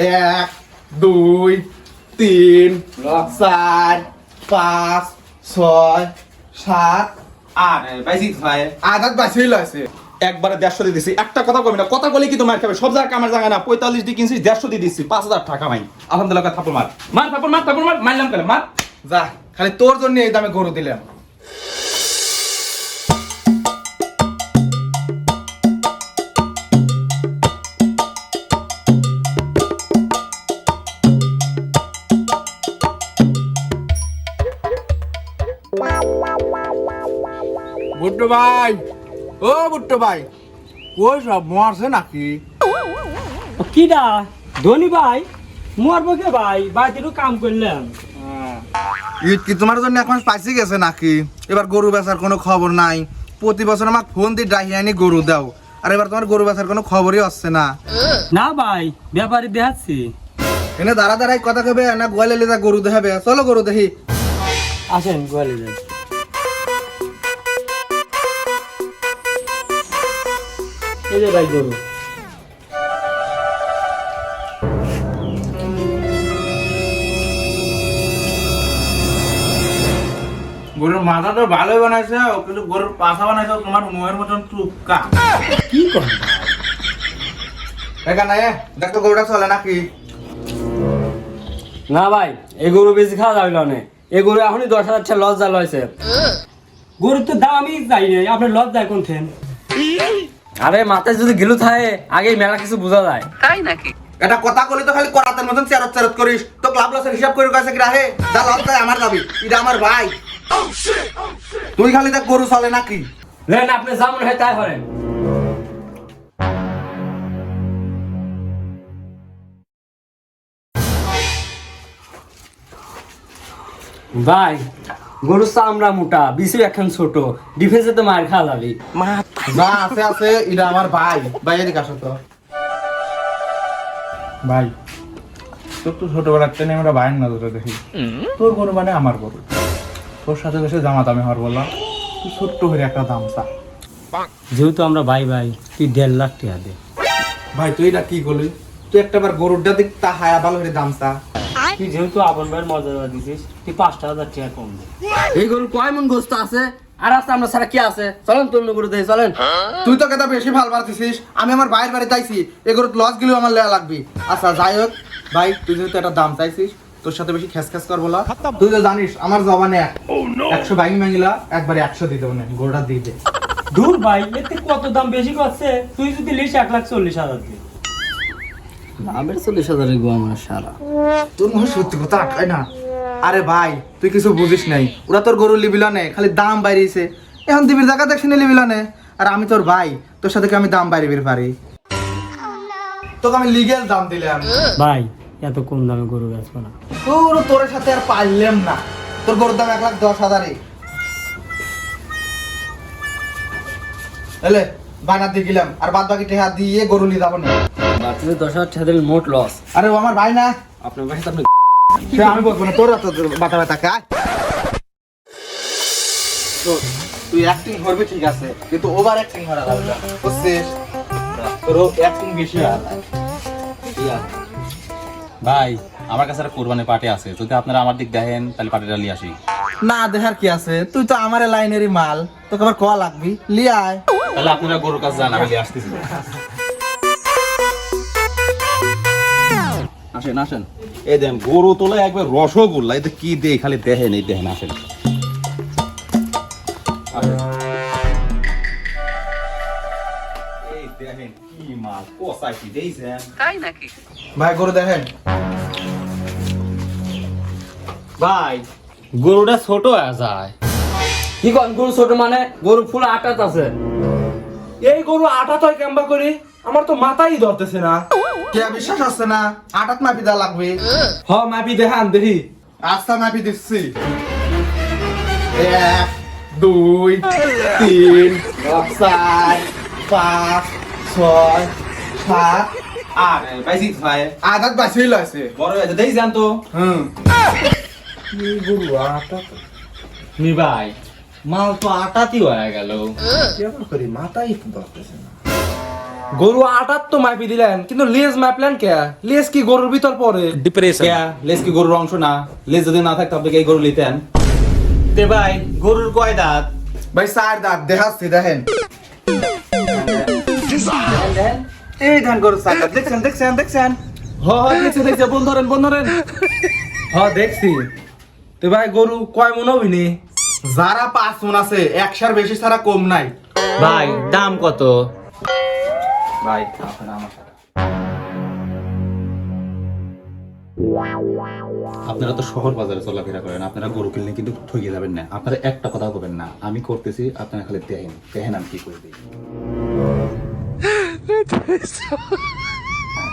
এক, দুই, তিন, চার, পাঁচ, ছয়, সাত, আট। পাইছি ভাই। আদাত বাঁচিয়ে লয়েছে। একবারে 150 দিয়ে দিছি। একটা কথা কবি না, কথা বলে কি তোমার খাবে? সব জায়গায় কামার জায়গা না। 45 দিয়ে কিনছিস, 150 দিয়ে দিচ্ছি, 5000 টাকা ভাই। আলহামদুলিল্লাহ, থাপ্পড় মার মার, থাপ্পড় মার, থাপ্পড় মার, মারলাম কেন মার। যা, খালি তোর জন্য এই দামে গরু দিলাম। বুট্টু ভাই, ও বুট্টু ভাই, ওই সব মরছে নাকি? কিডা ধনী ভাই? মরবো কে ভাই? বাড়িতে একটু কাম করলাম। ঈদ কি তোমার জন্য এখন পাইছি গেছে নাকি? এবার গরু বেচার কোনো খবর নাই। প্রতি বছর আমাকে ফোন দিয়ে ডাকিয়ে আনি গরু দাও, আর এবার তোমার গরু বেচার কোনো খবরই আসছে না। না ভাই, ব্যাপারে দেখাচ্ছি। এনে দাঁড়া দাঁড়াই কথা কবে না, গোয়ালে লেদা গরু দেখাবে। চলো গরু দেখি। আসেন গোয়ালে যাই। এই যে ভাই গরু। গরুর মাথা তো ভালোই বানাইছে, কিন্তু গরুর পাছা বানাইছে তোমার মুয়ের মতন টুকা। কি করেন? এখানে দেখ তো গরুটা চলে নাকি? না ভাই, এই গরু বেশি খাওয়া যাবে না। এই গরু এখনই 10,000 টাকা লজ্জা লয়েছে। গরুর তো দামই যাই নাই, আপনার লজ্জায় কোন থেন? আরে মাথায় যদি গিলু থাকে আগে মেলা কিছু বোঝা যায়। তাই নাকি? এটা কথা কলি তো খালি করাতের মতন চেরত চেরত করিস। তো ক্লাব লসের হিসাব করে কাছে রাহে যা লস যায় আমার যাবি। এটা আমার ভাই। তুই খালি দেখ গরু চলে নাকি? লেন আপনি যেমন হয় তাই করেন। ভাই গরু চামড়া মোটা, বিশু এখন ছোট, ডিফেন্সে তো মার খাওয়া যাবে। যা আছে আছে, এটা আমার ভাই। ভাই এদিকে আসো তো। ভাই তোর তো ছোটবেলার থেকে আমরা ভাইয়ের নজরে দেখি। তোর গরু মানে আমার গরু। তোর সাথে বসে জামাত আমি হওয়ার বললাম, তুই ছোট্ট হয়ে একটা দাম চা। যেহেতু আমরা ভাই ভাই, তুই 1.5 লাখ টাকা দে। ভাই তুই এটা কি করলি? তুই একটাবার গরুরটা দিক তা হায়া ভালো হয়ে দাম চা। তুই যেহেতু আপন ভাইয়ের মর্যাদা দিছিস, তুই 5,000 টাকা কম দে। এই গরু কয় মন গোস্ত আছে? আর আছে আমরা ছাড়া কি আছে? চলেন তোর গরু দেখে চলেন। তুই তো কেটা বেশি ভাল পারতেছিস। আমি আমার ভাইয়ের বাড়িতে আইছি, এগুলো লস গেলেও আমার লেয়া লাগবে। আচ্ছা যাই হোক ভাই, তুই যেহেতু একটা দাম চাইছিস, তোর সাথে বেশি খেস খেস করবো না। তুই তো জানিস আমার জবানে 100 বাইং মাঙ্গিলা একবারে 100 দিতে না, গোড়া দিয়ে দে। দূর ভাই, এতে কত দাম বেশি করছে? তুই যদি লিস 1,40,000 দে। দামের 40,000 গো আমার সারা। তোর মনে সত্যি কথা আটকায় না। আরে ভাই তুই কিছু বুঝিস নাই, ওরা তোর গরু লিবিলা নে, খালি দাম বাইরেছে। এখন দিবির জায়গা দেখছিনি লিবিলা নে। আর আমি তোর ভাই, তোর সাথে কি আমি দাম বাইরে বের পারি? তোকে আমি লিগেল দাম দিলাম। ভাই এত কম দামে গরু বেচবো না। তোর সাথে আর পারলাম না। তোর গরুর দাম 1,10,000। এলে বানার দিয়ে গেলাম, আর বাদ বাকি টাকা দিয়ে গরু নিয়ে যাবো না। বাতিলে 10,000 টাকা দিলে মোট লস। আরে ও আমার ভাই না। আপনার ভাই তো আপনি সে আমি বলবো না, তোর এত বাতা বাতা খায়। তুই অ্যাক্টিং করবি ঠিক আছে, কিন্তু ওভার অ্যাক্টিং করা লাগবে না, বুঝছিস? তোর অ্যাক্টিং বেশি হয়। ভাই আমার কাছে একটা কোরবানির পার্টি আছে, যদি আপনারা আমার দিক দেখেন তাহলে পার্টিটা নিয়ে আসি। না দেখার কি আছে, তুই তো আমার লাইনেরই মাল, তোকে আবার কয়া লাগবি, লিয়ে আয়। তাহলে আপনারা গরুর কাছে যান, আমি নিয়ে আসতেছি। আসেন আসেন, এই দেখেন গরু তোলা একবার রসগোল্লা। এটা কি দেই খালি দেখেন, এই দেখেন। আসেন আসেন। এই দেখেন কি মাল কষাইছি দেখছেন? তাই নাকি? ভাই গরু দেখেন। ভাই গরুটা ছোট হয়ে যায়। কি কোন গরু ছোট মানে? গরু ফুল আটাত আছে। এই গরু আটা তয় কেমবা করি? আমার তো মাথাই ধরতেছে না। কে বিশ্বাস হচ্ছে না? আটাত মাপি দেওয়া লাগবে। হ মাপি দেখান দেখি। আস্তা মাপি দিচ্ছি। 1, 2, 3, 4, 5, 6, 7, 8। পাইছি ভাই, আদাত বাঁচিয়ে লয়েছে। বড় হয়েছে দেখছেন তো। এই গরু আটা নি ভাই মাল তো আটাতি হয়ে গেল। কেমন করি মাথাই ধরতেছে না। গরু আটার তো মাপি দিলেন, কিন্তু লেজ মাপলেন কে? লেজ কি গরুর ভিতর পড়ে? কে লেজ কি গরুর অংশ না? লেজ যদি না থাকতো আপনি কি এই গরু নিতেন? তে ভাই গরুর কয় দাঁত? ভাই 4 দাঁত দেখাচ্ছি, দেখেন এই ধান গরু 4 দাঁত, দেখছেন দেখছেন দেখছেন? দেখছে বন ধরেন। দেখছি। তো ভাই গরু কয় মন হবিনি? যারা 5 মণ আছে, 100 বেশি ছাড়া কম নাই। ভাই দাম কত? ভাই আপনারা আমার সাথে আপনারা তো শহর বাজারে চলাফেরা করেন, আপনারা গরু কিনলে কিন্তু ঠকে যাবেন না। আপনারা একটা কথা বলবেন না, আমি করতেছি, আপনারা খালি দেখেন আমি কি করে দিই।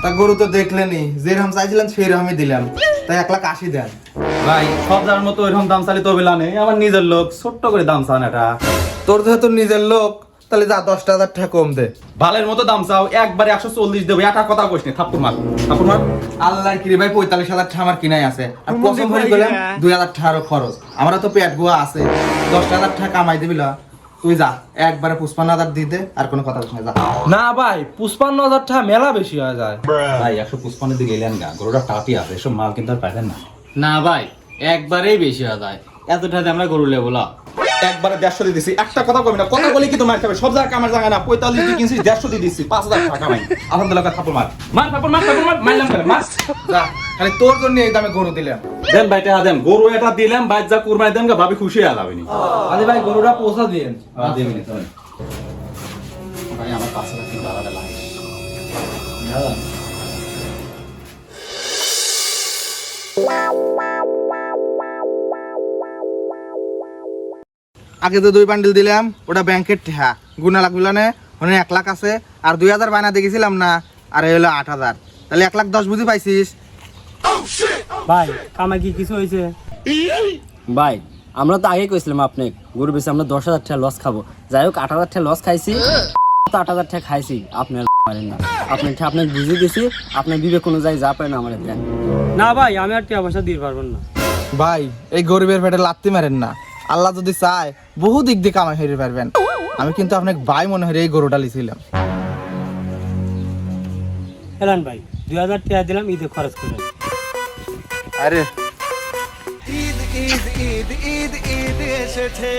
তা গরু তো দেখলেনই, যেরকম চাইছিলেন সেরকমই দিলাম, তাই 1,80,000 দেন। ভাই সব জায়গার মতো এরকম দাম চালি তো বেলা নেই, আমার নিজের লোক, ছোট্ট করে দাম চান এটা। তোর যেহেতু নিজের লোক, তাহলে যা 10,000 টাকা কম দে। ভালের মতো দাম চাও, একবারে 140 দেবো, একটা কথা কইস নি, থাপ্পড় মার। আল্লাহর কিরে ভাই, 45,000 টাকা আমার কিনাই আছে, আর কসম করে গেলাম 2,000 টাকারও খরচ। আমারও তো পেট গুয়া আছে, 10,000 টাকা কামাই দিবি ল। তুই যা, একবারে 55,000 দিতে, আর কোনো কথা বলিস না, যা। না ভাই 55,000 টাকা মেলা বেশি হয়ে যায়। ভাই 155 দিকে গেলেন গা, গরুটা টাপি আছে, এসব মাল কিন্তু আর পাইলেন না। না ভাই, একবারেই বেশি হয়ে যায়, এতটাতে আমরা গরু লেবো না। একবারে 150 দিয়ে দিছি, একটা কথা কবি না, কথা বলি কি তোমার খাবে, সব জায়গায় আমার জায়গা না, 45 দিয়ে কিনছিস, 150 দিয়ে দিচ্ছি, 5,000 টাকা ভাই। আলহামদুলিল্লাহ, থাপ্পড় মার, থাপ্পড় মার, মারলাম কেন, মার। যা, খালি তোর জন্য এই দামে গরু দিলাম। দেন ভাই টাকা দেন, গরু এটা দিলাম, বাইর যা কুরবানি দেন গা, ভাবি খুশি হয়ে যাবেনি। আরে ভাই গরুটা পৌঁছা দিন। দেবেনি চলেন। ভাই আমার 5,000 টাকা ভাড়াটা লাগে। আগে তো 2 বান্ডিল দিলাম, ওটা ব্যাংকের টাকা, গুনা লাগলো না, ওখানে 1 লাখ আছে, আর 2,000 বায়না দেখেছিলাম না, আর এই হলো 8,000, তাহলে 1,10,000 বুঝি পাইছিস? ভাই কামা কি কিছু হয়েছে? ভাই আমরা তো আগেই কইছিলাম আপনি গরু বেশি আমরা 10,000 টাকা লস খাবো, যাই হোক 8,000 টাকা লস খাইছি, 8,000 টাকা খাইছি, আপনি আর পারেন না, আপনাকে বুঝিয়ে দিছি, আপনার বিবেক অনুযায়ী যা পারেন আমার দেন। না ভাই আমি আর টাকা পয়সা দিতে পারবো না। ভাই এই গরিবের পেটে লাত্তি মারেন না, আল্লাহ যদি চায় বহু দিক দিয়ে কামাই হইতে পারবেন। আমি কিন্তু আপনাকে ভাই মনে হয় এই গরুটা লিছিলাম। এলান ভাই 2,000 টাকা দিলাম, ঈদে খরচ করে। আরে ঈদ ঈদ ঈদ ঈদ ঈদ এসেছে।